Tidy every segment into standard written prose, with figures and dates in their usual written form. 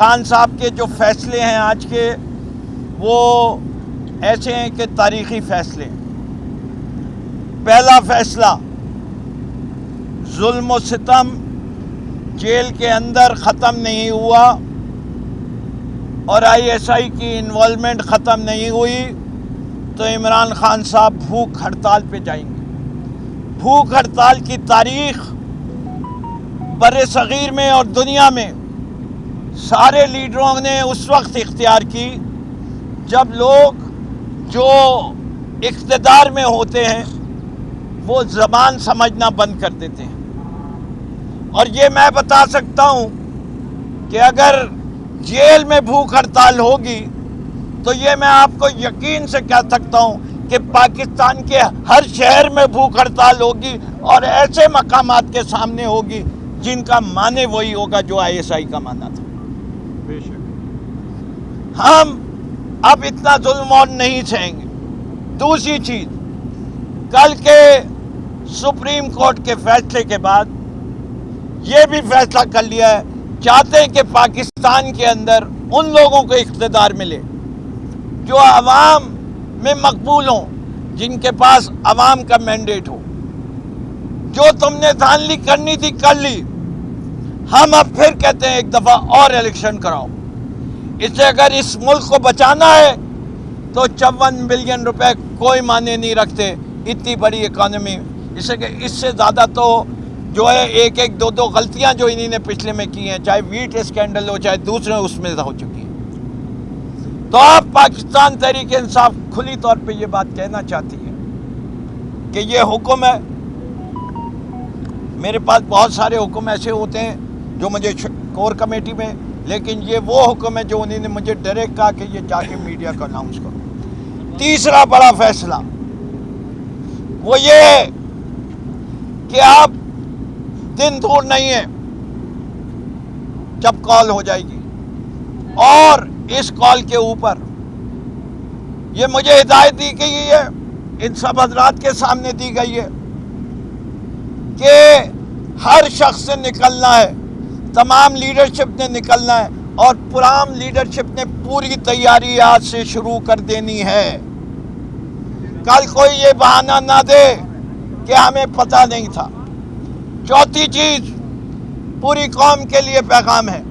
خان صاحب کے جو فیصلے ہیں آج کے، وہ ایسے ہیں کہ تاریخی فیصلے ہیں۔ پہلا فیصلہ، ظلم و ستم جیل کے اندر ختم نہیں ہوا اور ISI کی انوالومنٹ ختم نہیں ہوئی تو عمران خان صاحب بھوک ہڑتال پہ جائیں گے۔ بھوک ہڑتال کی تاریخ بر صغیر میں اور دنیا میں سارے لیڈروں نے اس وقت اختیار کی جب لوگ جو اقتدار میں ہوتے ہیں وہ زبان سمجھنا بند کر دیتے ہیں۔ اور یہ میں بتا سکتا ہوں کہ اگر جیل میں بھوک ہڑتال ہوگی تو یہ میں آپ کو یقین سے کہہ سکتا ہوں کہ پاکستان کے ہر شہر میں بھوک ہڑتال ہوگی اور ایسے مقامات کے سامنے ہوگی جن کا معنی وہی ہوگا جو ISI کا معنی تھا۔ بے شک ہم اب اتنا ظلم اور نہیں سہیں گے۔ دوسری چیز، کل کے سپریم کورٹ کے فیصلے کے بعد یہ بھی فیصلہ کر لیا ہے، چاہتے ہیں کہ پاکستان کے اندر ان لوگوں کو اقتدار ملے جو عوام میں مقبول ہوں، جن کے پاس عوام کا مینڈیٹ ہو۔ جو تم نے دھاندلی کرنی تھی کر لی، ہم اب پھر کہتے ہیں ایک دفعہ اور الیکشن کراؤ۔ اس سے اگر اس ملک کو بچانا ہے تو 54 بلین روپے کوئی معنی نہیں رکھتے اتنی بڑی اکانومی۔ اس سے زیادہ تو جو ہے ایک دو غلطیاں جو انہی نے پچھلے میں کی ہیں، چاہے ویٹ اسکینڈل ہو چاہے دوسرے اس میں ہو چکی ہیں۔ تو اب پاکستان تحریک انصاف کھلی طور پہ یہ بات کہنا چاہتی ہے کہ یہ حکم ہے۔ میرے پاس بہت سارے حکم ایسے ہوتے ہیں جو مجھے کور کمیٹی میں، لیکن یہ وہ حکم ہے جو انہوں نے مجھے ڈائریکٹ کہا کہ یہ جا کے میڈیا کو اناؤنس کرو۔ تیسرا بڑا فیصلہ وہ یہ ہے کہ اب دن دور نہیں ہے جب کال ہو جائے گی، اور اس کال کے اوپر یہ مجھے ہدایت دی گئی ہے، ان سب حضرات کے سامنے دی گئی ہے کہ ہر شخص سے نکلنا ہے، تمام لیڈرشپ نے نکلنا ہے، اور پرام لیڈرشپ نے پوری تیاری آج سے شروع کر دینی ہے۔ کل کوئی یہ بہانہ نہ دے کہ ہمیں پتہ نہیں تھا۔ چوتھی چیز، پوری قوم کے لیے پیغام ہے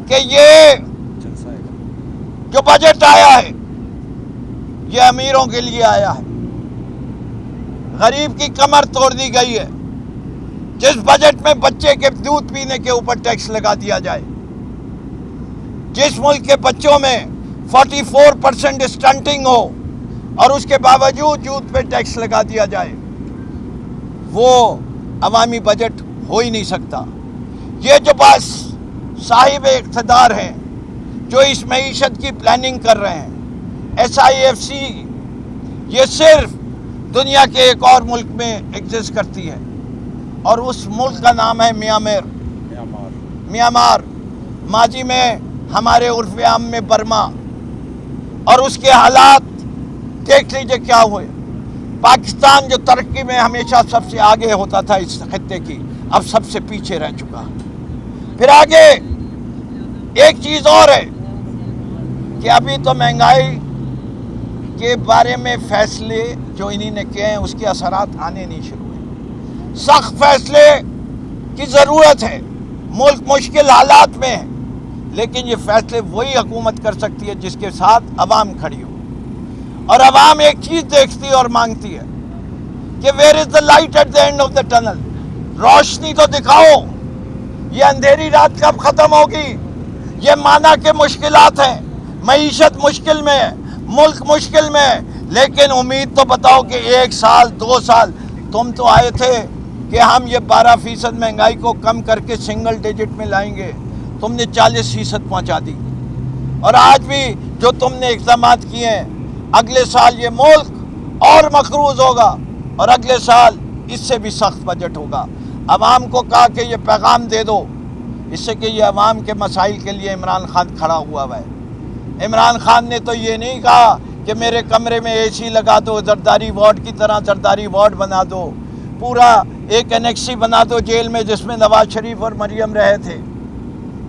کہ یہ جو بجٹ آیا ہے یہ امیروں کے لیے آیا ہے، غریب کی کمر توڑ دی گئی ہے۔ جس بجٹ میں بچے کے دودھ پینے کے اوپر ٹیکس لگا دیا جائے، جس ملک کے بچوں میں 44% اسٹنٹنگ ہو اور اس کے باوجود یوتھ پہ ٹیکس لگا دیا جائے، وہ عوامی بجٹ ہو ہی نہیں سکتا۔ یہ جو بس صاحب اقتدار ہیں جو اس معیشت کی پلاننگ کر رہے ہیں، SIFC، یہ صرف دنیا کے ایک اور ملک میں ایگزسٹ کرتی ہے اور اس ملک کا نام ہے میانمار۔ ماضی میں ہمارے عرف عام میں برما، اور اس کے حالات دیکھ لیجئے کیا ہوئے۔ پاکستان جو ترقی میں ہمیشہ سب سے آگے ہوتا تھا اس خطے کی، اب سب سے پیچھے رہ چکا۔ پھر آگے ایک چیز اور ہے کہ ابھی تو مہنگائی کے بارے میں فیصلے جو انہی نے کیے ہیں اس کے اثرات آنے نہیں شروع ہوئے۔ سخت فیصلے کی ضرورت ہے، ملک مشکل حالات میں ہے، لیکن یہ فیصلے وہی حکومت کر سکتی ہے جس کے ساتھ عوام کھڑی ہو۔ اور عوام ایک چیز دیکھتی اور مانگتی ہے کہ where is the light at the end of the tunnel, روشنی تو دکھاؤ، یہ اندھیری رات کب ختم ہوگی۔ یہ مانا کہ مشکلات ہیں، معیشت مشکل میں ہے، ملک مشکل میں ہے، لیکن امید تو بتاؤ کہ 1 سال 2 سال تم تو آئے تھے کہ ہم یہ 12% مہنگائی کو کم کر کے سنگل ڈیجٹ میں لائیں گے، تم نے 40% پہنچا دی۔ اور آج بھی جو تم نے اقدامات کیے ہیں، اگلے سال یہ ملک اور مقروض ہوگا اور اگلے سال اس سے بھی سخت بجٹ ہوگا۔ عوام کو کہا کہ یہ پیغام دے دو، اس سے کہ یہ عوام کے مسائل کے لیے عمران خان کھڑا ہوا ہے۔ عمران خان نے تو یہ نہیں کہا کہ میرے کمرے میں AC لگا دو، زرداری وارڈ کی طرح زرداری وارڈ بنا دو، پورا ایک انیکسی بنا دو جیل میں جس میں نواز شریف اور مریم رہے تھے۔